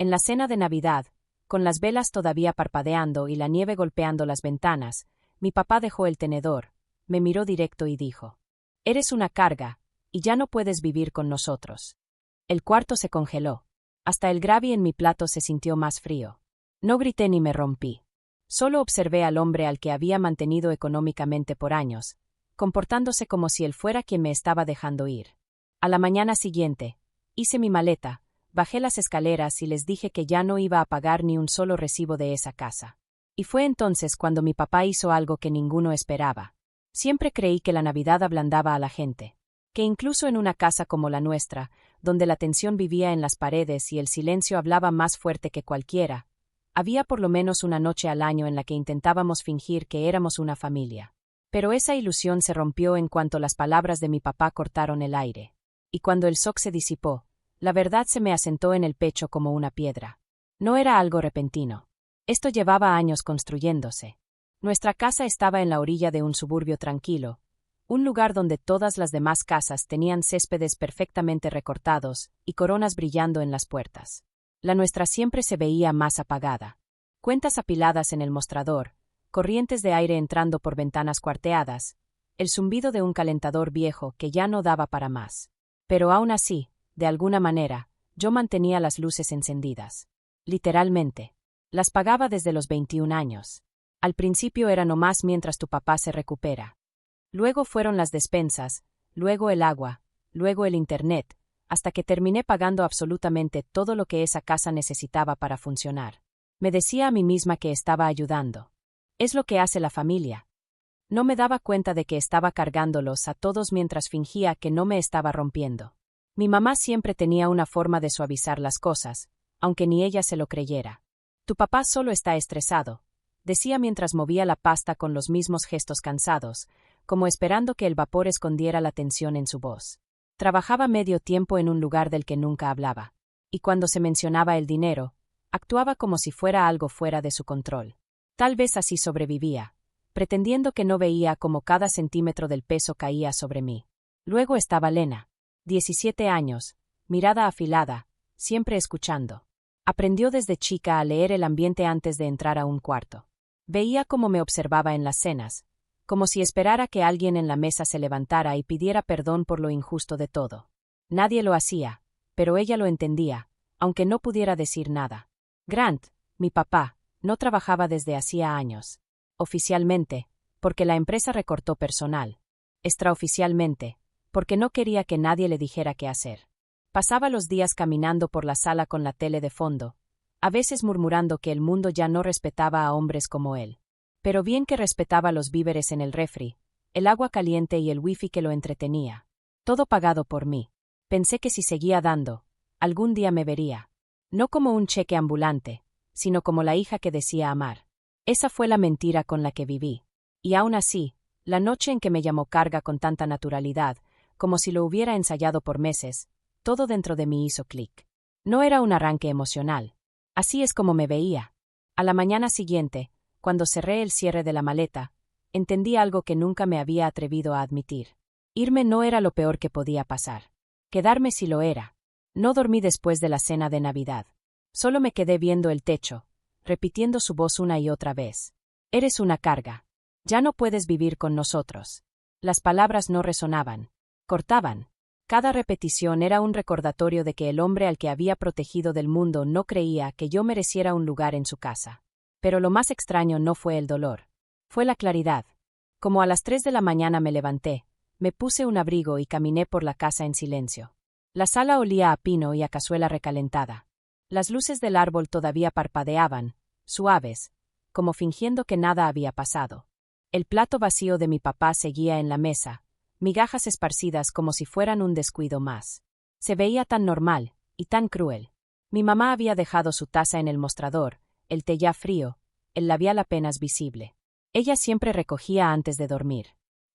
En la cena de Navidad, con las velas todavía parpadeando y la nieve golpeando las ventanas, mi papá dejó el tenedor, me miró directo y dijo: «Eres una carga, y ya no puedes vivir con nosotros». El cuarto se congeló. Hasta el gravy en mi plato se sintió más frío. No grité ni me rompí. Solo observé al hombre al que había mantenido económicamente por años, comportándose como si él fuera quien me estaba dejando ir. A la mañana siguiente, hice mi maleta, bajé las escaleras y les dije que ya no iba a pagar ni un solo recibo de esa casa. Y fue entonces cuando mi papá hizo algo que ninguno esperaba. Siempre creí que la Navidad ablandaba a la gente, que incluso en una casa como la nuestra, donde la tensión vivía en las paredes y el silencio hablaba más fuerte que cualquiera, había por lo menos una noche al año en la que intentábamos fingir que éramos una familia. Pero esa ilusión se rompió en cuanto las palabras de mi papá cortaron el aire. Y cuando el shock se disipó, la verdad se me asentó en el pecho como una piedra. No era algo repentino. Esto llevaba años construyéndose. Nuestra casa estaba en la orilla de un suburbio tranquilo, un lugar donde todas las demás casas tenían céspedes perfectamente recortados y coronas brillando en las puertas. La nuestra siempre se veía más apagada. Cuentas apiladas en el mostrador, corrientes de aire entrando por ventanas cuarteadas, el zumbido de un calentador viejo que ya no daba para más. Pero aún así, de alguna manera, yo mantenía las luces encendidas. Literalmente. Las pagaba desde los 21 años. Al principio era nomás mientras tu papá se recupera. Luego fueron las despensas, luego el agua, luego el internet, hasta que terminé pagando absolutamente todo lo que esa casa necesitaba para funcionar. Me decía a mí misma que estaba ayudando. Es lo que hace la familia. No me daba cuenta de que estaba cargándolos a todos mientras fingía que no me estaba rompiendo. Mi mamá siempre tenía una forma de suavizar las cosas, aunque ni ella se lo creyera. Tu papá solo está estresado, decía mientras movía la pasta con los mismos gestos cansados, como esperando que el vapor escondiera la tensión en su voz. Trabajaba medio tiempo en un lugar del que nunca hablaba, y cuando se mencionaba el dinero, actuaba como si fuera algo fuera de su control. Tal vez así sobrevivía, pretendiendo que no veía cómo cada centímetro del peso caía sobre mí. Luego estaba Lena, 17 años, mirada afilada, siempre escuchando. Aprendió desde chica a leer el ambiente antes de entrar a un cuarto. Veía cómo me observaba en las cenas, como si esperara que alguien en la mesa se levantara y pidiera perdón por lo injusto de todo. Nadie lo hacía, pero ella lo entendía, aunque no pudiera decir nada. Grant, mi papá, no trabajaba desde hacía años. Oficialmente, porque la empresa recortó personal. Extraoficialmente, porque no quería que nadie le dijera qué hacer. Pasaba los días caminando por la sala con la tele de fondo, a veces murmurando que el mundo ya no respetaba a hombres como él. Pero bien que respetaba los víveres en el refri, el agua caliente y el wifi que lo entretenía. Todo pagado por mí. Pensé que si seguía dando, algún día me vería. No como un cheque ambulante, sino como la hija que decía amar. Esa fue la mentira con la que viví. Y aún así, la noche en que me llamó carga con tanta naturalidad, como si lo hubiera ensayado por meses, todo dentro de mí hizo clic. No era un arranque emocional. Así es como me veía. A la mañana siguiente, cuando cerré el cierre de la maleta, entendí algo que nunca me había atrevido a admitir. Irme no era lo peor que podía pasar. Quedarme sí lo era. No dormí después de la cena de Navidad. Solo me quedé viendo el techo, repitiendo su voz una y otra vez. Eres una carga. Ya no puedes vivir con nosotros. Las palabras no resonaban. Cortaban. Cada repetición era un recordatorio de que el hombre al que había protegido del mundo no creía que yo mereciera un lugar en su casa. Pero lo más extraño no fue el dolor. Fue la claridad. Como a las 3 de la mañana me levanté, me puse un abrigo y caminé por la casa en silencio. La sala olía a pino y a cazuela recalentada. Las luces del árbol todavía parpadeaban, suaves, como fingiendo que nada había pasado. El plato vacío de mi papá seguía en la mesa, migajas esparcidas como si fueran un descuido más. Se veía tan normal, y tan cruel. Mi mamá había dejado su taza en el mostrador, el té ya frío, el labial apenas visible. Ella siempre recogía antes de dormir.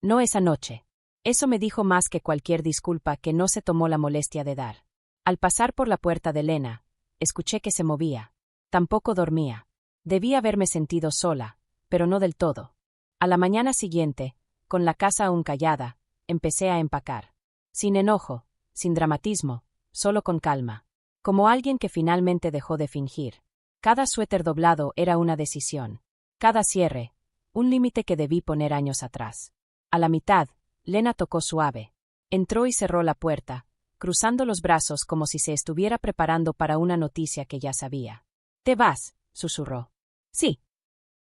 No esa noche. Eso me dijo más que cualquier disculpa que no se tomó la molestia de dar. Al pasar por la puerta de Lena, escuché que se movía. Tampoco dormía. Debía haberme sentido sola, pero no del todo. A la mañana siguiente, con la casa aún callada, empecé a empacar. Sin enojo, sin dramatismo, solo con calma. Como alguien que finalmente dejó de fingir. Cada suéter doblado era una decisión. Cada cierre, un límite que debí poner años atrás. A la mitad, Lena tocó suave. Entró y cerró la puerta, cruzando los brazos como si se estuviera preparando para una noticia que ya sabía. «¿Te vas?», susurró. «Sí».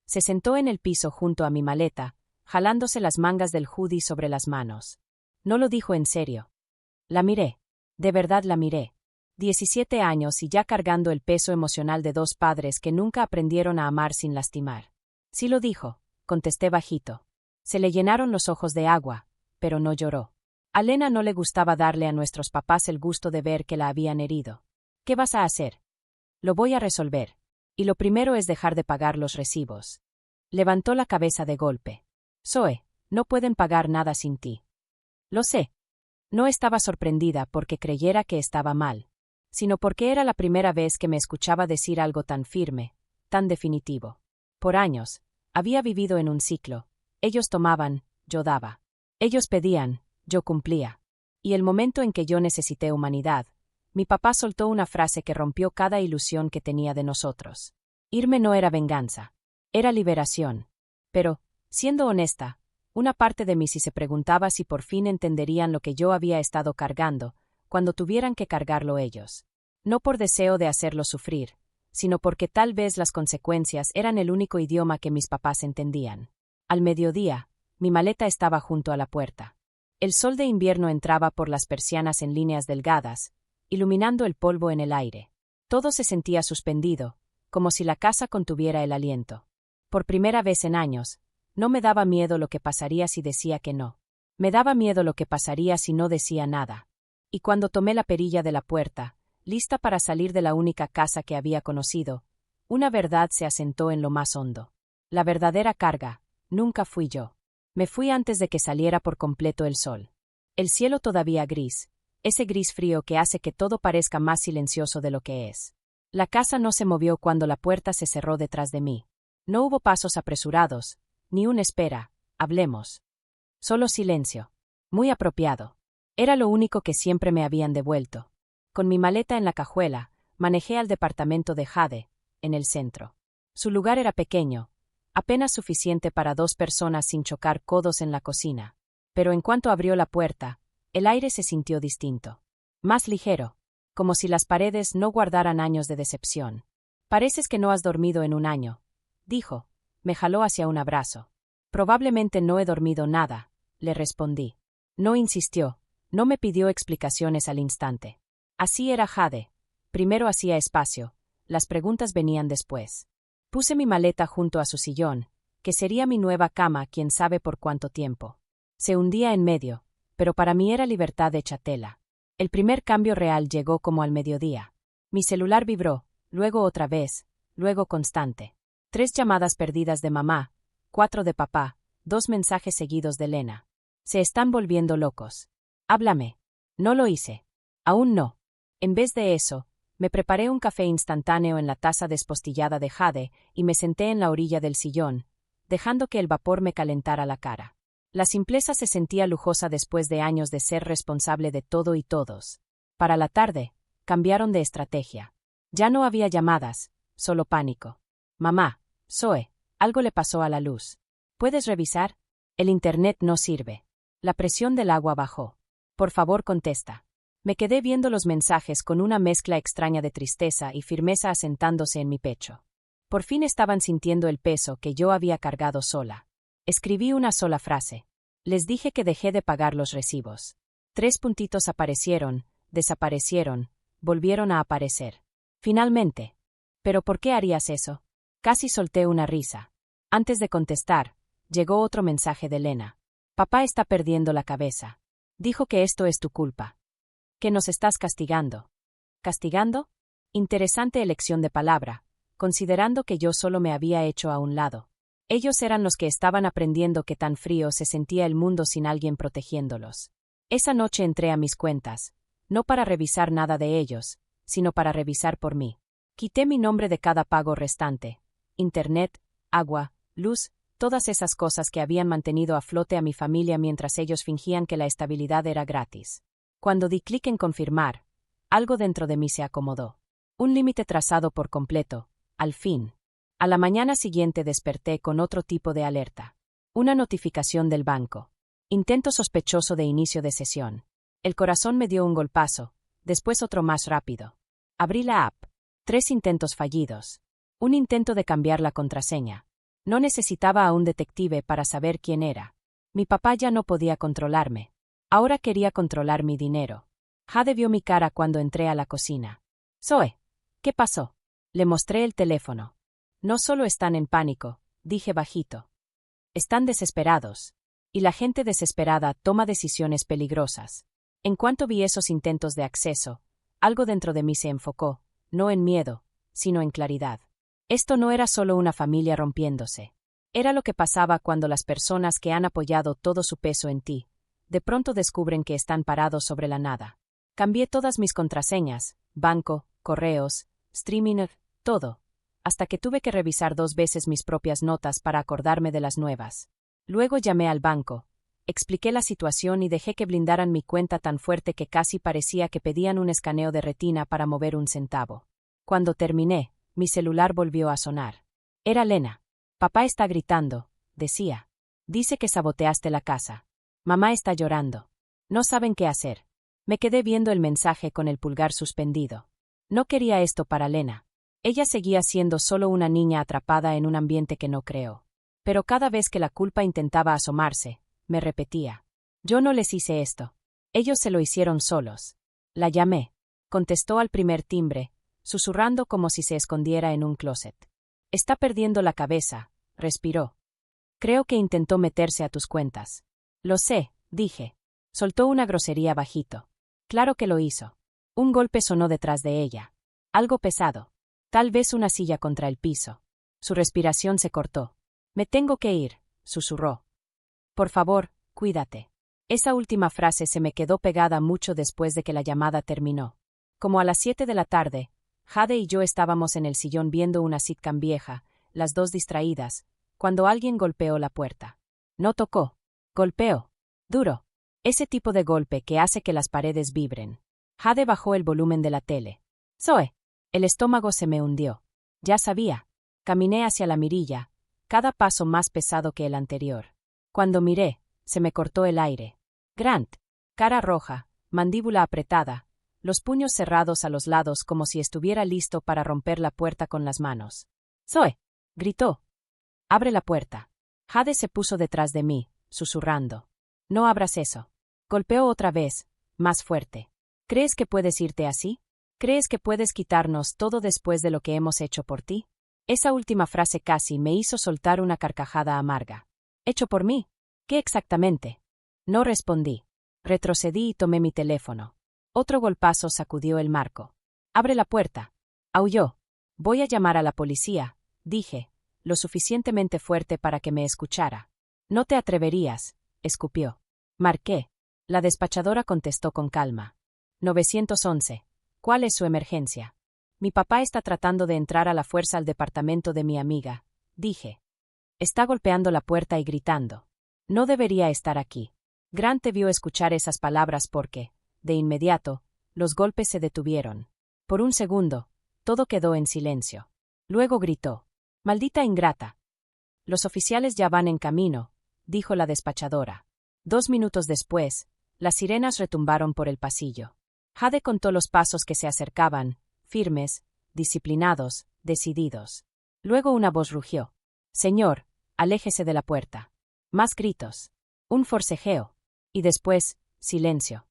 Se sentó en el piso junto a mi maleta, jalándose las mangas del hoodie sobre las manos. No lo dijo en serio. La miré. De verdad la miré. 17 años y ya cargando el peso emocional de dos padres que nunca aprendieron a amar sin lastimar. Sí lo dijo, contesté bajito. Se le llenaron los ojos de agua, pero no lloró. A Lena no le gustaba darle a nuestros papás el gusto de ver que la habían herido. «¿Qué vas a hacer?». «Lo voy a resolver. Y lo primero es dejar de pagar los recibos». Levantó la cabeza de golpe. «Zoe, no pueden pagar nada sin ti». «Lo sé». No estaba sorprendida porque creyera que estaba mal, sino porque era la primera vez que me escuchaba decir algo tan firme, tan definitivo. Por años, había vivido en un ciclo. Ellos tomaban, yo daba. Ellos pedían, yo cumplía. Y el momento en que yo necesité humanidad, mi papá soltó una frase que rompió cada ilusión que tenía de nosotros. Irme no era venganza, era liberación. Pero, siendo honesta, una parte de mí sí se preguntaba si por fin entenderían lo que yo había estado cargando, cuando tuvieran que cargarlo ellos. No por deseo de hacerlos sufrir, sino porque tal vez las consecuencias eran el único idioma que mis papás entendían. Al mediodía, mi maleta estaba junto a la puerta. El sol de invierno entraba por las persianas en líneas delgadas, iluminando el polvo en el aire. Todo se sentía suspendido, como si la casa contuviera el aliento. Por primera vez en años, no me daba miedo lo que pasaría si decía que no. Me daba miedo lo que pasaría si no decía nada. Y cuando tomé la perilla de la puerta, lista para salir de la única casa que había conocido, una verdad se asentó en lo más hondo. La verdadera carga, nunca fui yo. Me fui antes de que saliera por completo el sol. El cielo todavía gris, ese gris frío que hace que todo parezca más silencioso de lo que es. La casa no se movió cuando la puerta se cerró detrás de mí. No hubo pasos apresurados, ni un espera, hablemos. Solo silencio. Muy apropiado. Era lo único que siempre me habían devuelto. Con mi maleta en la cajuela, manejé al departamento de Jade, en el centro. Su lugar era pequeño, apenas suficiente para 2 personas sin chocar codos en la cocina. Pero en cuanto abrió la puerta, el aire se sintió distinto. Más ligero, como si las paredes no guardaran años de decepción. «Pareces que no has dormido en un año», dijo. Me jaló hacia un abrazo. «Probablemente no he dormido nada», le respondí. No insistió, no me pidió explicaciones al instante. Así era Jade. Primero hacía espacio, las preguntas venían después. Puse mi maleta junto a su sillón, que sería mi nueva cama quién sabe por cuánto tiempo. Se hundía en medio, pero para mí era libertad hecha tela. El primer cambio real llegó como al mediodía. Mi celular vibró, luego otra vez, luego constante. 3 llamadas perdidas de mamá, 4 de papá, 2 mensajes seguidos de Lena. Se están volviendo locos. Háblame. No lo hice. Aún no. En vez de eso, me preparé un café instantáneo en la taza despostillada de Jade y me senté en la orilla del sillón, dejando que el vapor me calentara la cara. La simpleza se sentía lujosa después de años de ser responsable de todo y todos. Para la tarde, cambiaron de estrategia. Ya no había llamadas, solo pánico. «Mamá, Zoe, algo le pasó a la luz. ¿Puedes revisar? El internet no sirve». La presión del agua bajó. «Por favor, contesta». Me quedé viendo los mensajes con una mezcla extraña de tristeza y firmeza asentándose en mi pecho. Por fin estaban sintiendo el peso que yo había cargado sola. Escribí una sola frase. Les dije que dejé de pagar los recibos. 3 puntitos aparecieron, desaparecieron, volvieron a aparecer. Finalmente. ¿Pero por qué harías eso? Casi solté una risa. Antes de contestar, llegó otro mensaje de Lena. «Papá está perdiendo la cabeza. Dijo que esto es tu culpa. Que nos estás castigando». ¿Castigando? Interesante elección de palabra, considerando que yo solo me había hecho a un lado. Ellos eran los que estaban aprendiendo qué tan frío se sentía el mundo sin alguien protegiéndolos. Esa noche entré a mis cuentas, no para revisar nada de ellos, sino para revisar por mí. Quité mi nombre de cada pago restante. Internet, agua, luz, todas esas cosas que habían mantenido a flote a mi familia mientras ellos fingían que la estabilidad era gratis. Cuando di clic en confirmar, Algo dentro de mí se acomodó. Un límite trazado por completo, al fin. A la mañana siguiente desperté con otro tipo de alerta. Una notificación del banco. Intento sospechoso de inicio de sesión. El corazón me dio un golpazo, después otro más rápido. Abrí la app. 3 intentos fallidos. Un intento de cambiar la contraseña. No necesitaba a un detective para saber quién era. Mi papá ya no podía controlarme. Ahora quería controlar mi dinero. Jade vio mi cara cuando entré a la cocina. Zoe, ¿qué pasó? Le mostré el teléfono. No solo están en pánico, dije bajito. Están desesperados. Y la gente desesperada toma decisiones peligrosas. En cuanto vi esos intentos de acceso, algo dentro de mí se enfocó, no en miedo, sino en claridad. Esto no era solo una familia rompiéndose. Era lo que pasaba cuando las personas que han apoyado todo su peso en ti, de pronto descubren que están parados sobre la nada. Cambié todas mis contraseñas, banco, correos, streaming, todo, hasta que tuve que revisar 2 veces mis propias notas para acordarme de las nuevas. Luego llamé al banco, expliqué la situación y dejé que blindaran mi cuenta tan fuerte que casi parecía que pedían un escaneo de retina para mover un centavo. Cuando terminé, mi celular volvió a sonar. Era Lena. Papá está gritando, decía. Dice que saboteaste la casa. Mamá está llorando. No saben qué hacer. Me quedé viendo el mensaje con el pulgar suspendido. No quería esto para Lena. Ella seguía siendo solo una niña atrapada en un ambiente que no creó. Pero cada vez que la culpa intentaba asomarse, me repetía. Yo no les hice esto. Ellos se lo hicieron solos. La llamé. Contestó al primer timbre, susurrando como si se escondiera en un closet. Está perdiendo la cabeza, respiró. Creo que intentó meterse a tus cuentas. Lo sé, dije. Soltó una grosería bajito. Claro que lo hizo. Un golpe sonó detrás de ella. Algo pesado. Tal vez una silla contra el piso. Su respiración se cortó. Me tengo que ir, susurró. Por favor, cuídate. Esa última frase se me quedó pegada mucho después de que la llamada terminó. Como a las 7 de la tarde, Jade y yo estábamos en el sillón viendo una sitcom vieja, las dos distraídas, cuando alguien golpeó la puerta. No tocó. Golpeó. Duro. Ese tipo de golpe que hace que las paredes vibren. Jade bajó el volumen de la tele. Zoe. El estómago se me hundió. Ya sabía. Caminé hacia la mirilla, cada paso más pesado que el anterior. Cuando miré, se me cortó el aire. Grant. Cara roja, mandíbula apretada, los puños cerrados a los lados como si estuviera listo para romper la puerta con las manos. Zoe. Gritó. Abre la puerta. Jade se puso detrás de mí, susurrando. No abras eso. Golpeó otra vez, más fuerte. ¿Crees que puedes irte así? ¿Crees que puedes quitarnos todo después de lo que hemos hecho por ti? Esa última frase casi me hizo soltar una carcajada amarga. ¿Hecho por mí? ¿Qué exactamente? No respondí. Retrocedí y tomé mi teléfono. Otro golpazo sacudió el marco. Abre la puerta. Aulló. Voy a llamar a la policía, dije, lo suficientemente fuerte para que me escuchara. No te atreverías, escupió. Marqué. La despachadora contestó con calma. 911. ¿Cuál es su emergencia? Mi papá está tratando de entrar a la fuerza al departamento de mi amiga, dije. Está golpeando la puerta y gritando. No debería estar aquí. Grant debió escuchar esas palabras porque, de inmediato, los golpes se detuvieron. Por un segundo, todo quedó en silencio. Luego gritó. Maldita ingrata. Los oficiales ya van en camino, dijo la despachadora. 2 minutos después, las sirenas retumbaron por el pasillo. Jade contó los pasos que se acercaban, firmes, disciplinados, decididos. Luego una voz rugió. Señor, aléjese de la puerta. Más gritos. Un forcejeo. Y después, silencio.